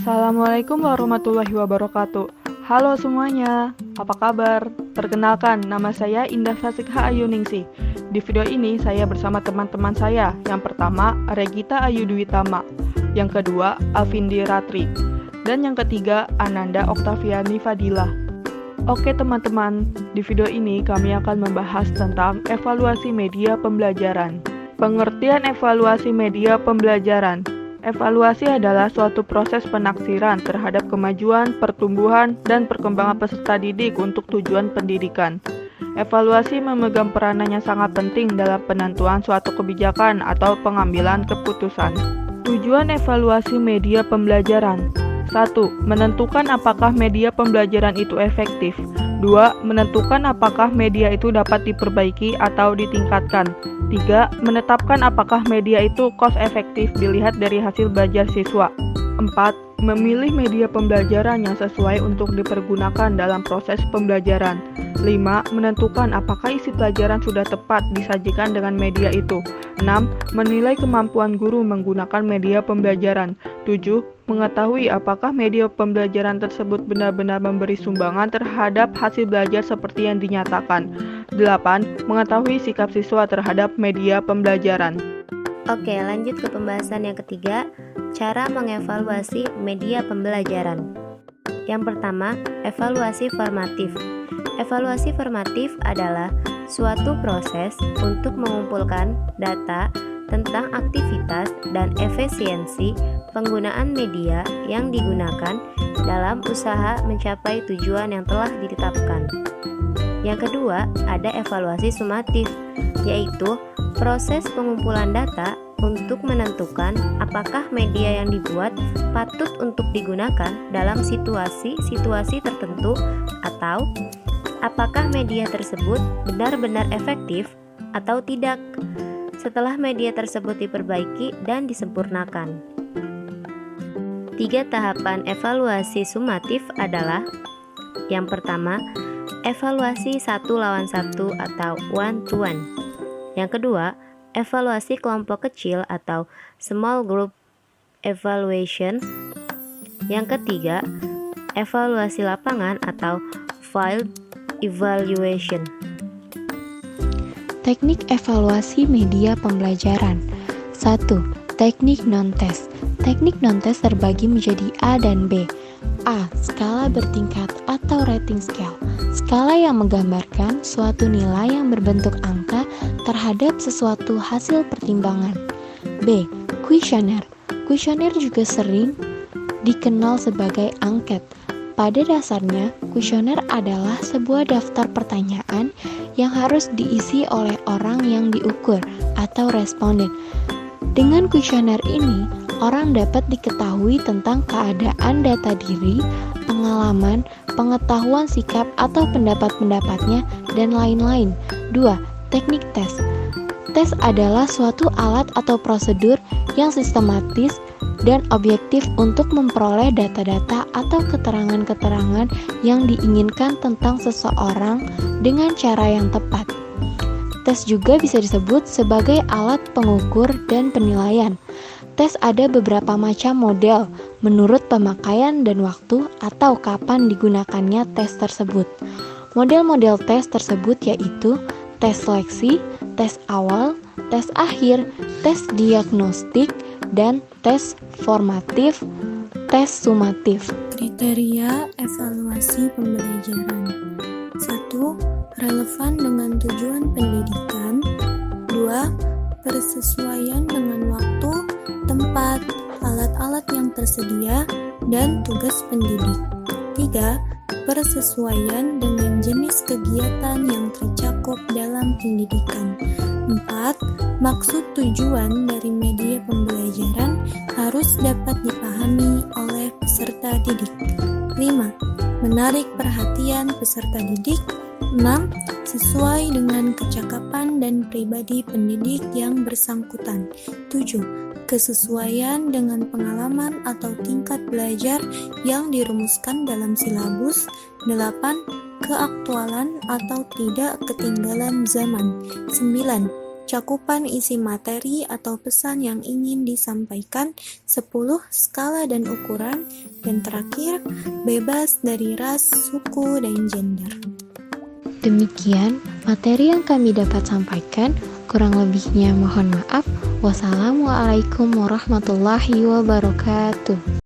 Assalamualaikum warahmatullahi wabarakatuh. Halo semuanya, apa kabar? Perkenalkan, nama saya Indah Fasikha Ayuningsih. Di video ini saya bersama teman-teman saya. Yang pertama, Regita Ayu Dwi Tama. Yang kedua, Alvindi Ratri. Dan yang ketiga, Ananda Oktaviani Fadilah. Oke teman-teman, di video ini kami akan membahas tentang evaluasi media pembelajaran. Pengertian evaluasi media pembelajaran. Evaluasi adalah suatu proses penaksiran terhadap kemajuan, pertumbuhan, dan perkembangan peserta didik untuk tujuan pendidikan. Evaluasi memegang peranan yang sangat penting dalam penentuan suatu kebijakan atau pengambilan keputusan. Tujuan evaluasi media pembelajaran. 1. Menentukan apakah media pembelajaran itu efektif. 2. Menentukan apakah media itu dapat diperbaiki atau ditingkatkan. 3. Menetapkan apakah media itu cost efektif dilihat dari hasil belajar siswa. 4. Memilih media pembelajaran yang sesuai untuk dipergunakan dalam proses pembelajaran. 5. Menentukan apakah isi pelajaran sudah tepat disajikan dengan media itu. 6. Menilai kemampuan guru menggunakan media pembelajaran. 7. Mengetahui apakah media pembelajaran tersebut benar-benar memberi sumbangan terhadap hasil belajar seperti yang dinyatakan. 8. Mengetahui sikap siswa terhadap media pembelajaran. Oke, lanjut ke pembahasan yang ketiga, cara mengevaluasi media pembelajaran. Yang pertama, evaluasi formatif. Evaluasi formatif adalah suatu proses untuk mengumpulkan data tentang aktivitas dan efisiensi penggunaan media yang digunakan dalam usaha mencapai tujuan yang telah ditetapkan. Yang kedua, ada evaluasi sumatif, yaitu proses pengumpulan data untuk menentukan apakah media yang dibuat patut untuk digunakan dalam situasi-situasi tertentu atau apakah media tersebut benar-benar efektif atau tidak setelah media tersebut diperbaiki dan disempurnakan. 3 tahapan evaluasi sumatif adalah: yang pertama, evaluasi 1-1 atau one-to-one. Yang kedua, evaluasi kelompok kecil atau small group evaluation. Yang ketiga, evaluasi lapangan atau field evaluation. Teknik evaluasi media pembelajaran. 1. Teknik non-tes. Teknik non-tes terbagi menjadi A dan B. A. Skala bertingkat atau rating scale. Skala yang menggambarkan suatu nilai yang berbentuk angka terhadap sesuatu hasil pertimbangan. B. Kuesioner. Kuesioner juga sering dikenal sebagai angket. Pada dasarnya, kuesioner adalah sebuah daftar pertanyaan yang harus diisi oleh orang yang diukur atau responden. Dengan kuesioner ini, orang dapat diketahui tentang keadaan data diri, pengalaman, pengetahuan sikap atau pendapat-pendapatnya, dan lain-lain. 2. Teknik tes. Tes adalah suatu alat atau prosedur yang sistematis dan objektif untuk memperoleh data-data atau keterangan-keterangan yang diinginkan tentang seseorang dengan cara yang tepat. Tes juga bisa disebut sebagai alat pengukur dan penilaian. Tes ada beberapa macam model menurut pemakaian dan waktu atau kapan digunakannya tes tersebut. Model-model tes tersebut yaitu tes seleksi, tes awal, tes akhir, tes diagnostik, dan tes formatif, tes sumatif. Kriteria evaluasi pembelajaran. 1. Relevan dengan tujuan pendidikan. 2. Persesuaian dengan waktu, tempat, alat-alat yang tersedia, dan tugas pendidik. 3. Persesuaian dengan jenis kegiatan yang tercakup dalam pendidikan. 4. Maksud tujuan dari media pembelajaran harus dapat dipahami oleh peserta didik. 5. Menarik perhatian peserta didik. 6. Sesuai dengan kecakapan dan pribadi pendidik yang bersangkutan. 7. Kesesuaian dengan pengalaman atau tingkat belajar yang dirumuskan dalam silabus. 8. Keaktualan atau tidak ketinggalan zaman. 9. cakupan isi materi atau pesan yang ingin disampaikan, 10 skala dan ukuran, dan terakhir, bebas dari ras, suku, dan gender. Demikian materi yang kami dapat sampaikan, kurang lebihnya mohon maaf. Wassalamualaikum warahmatullahi wabarakatuh.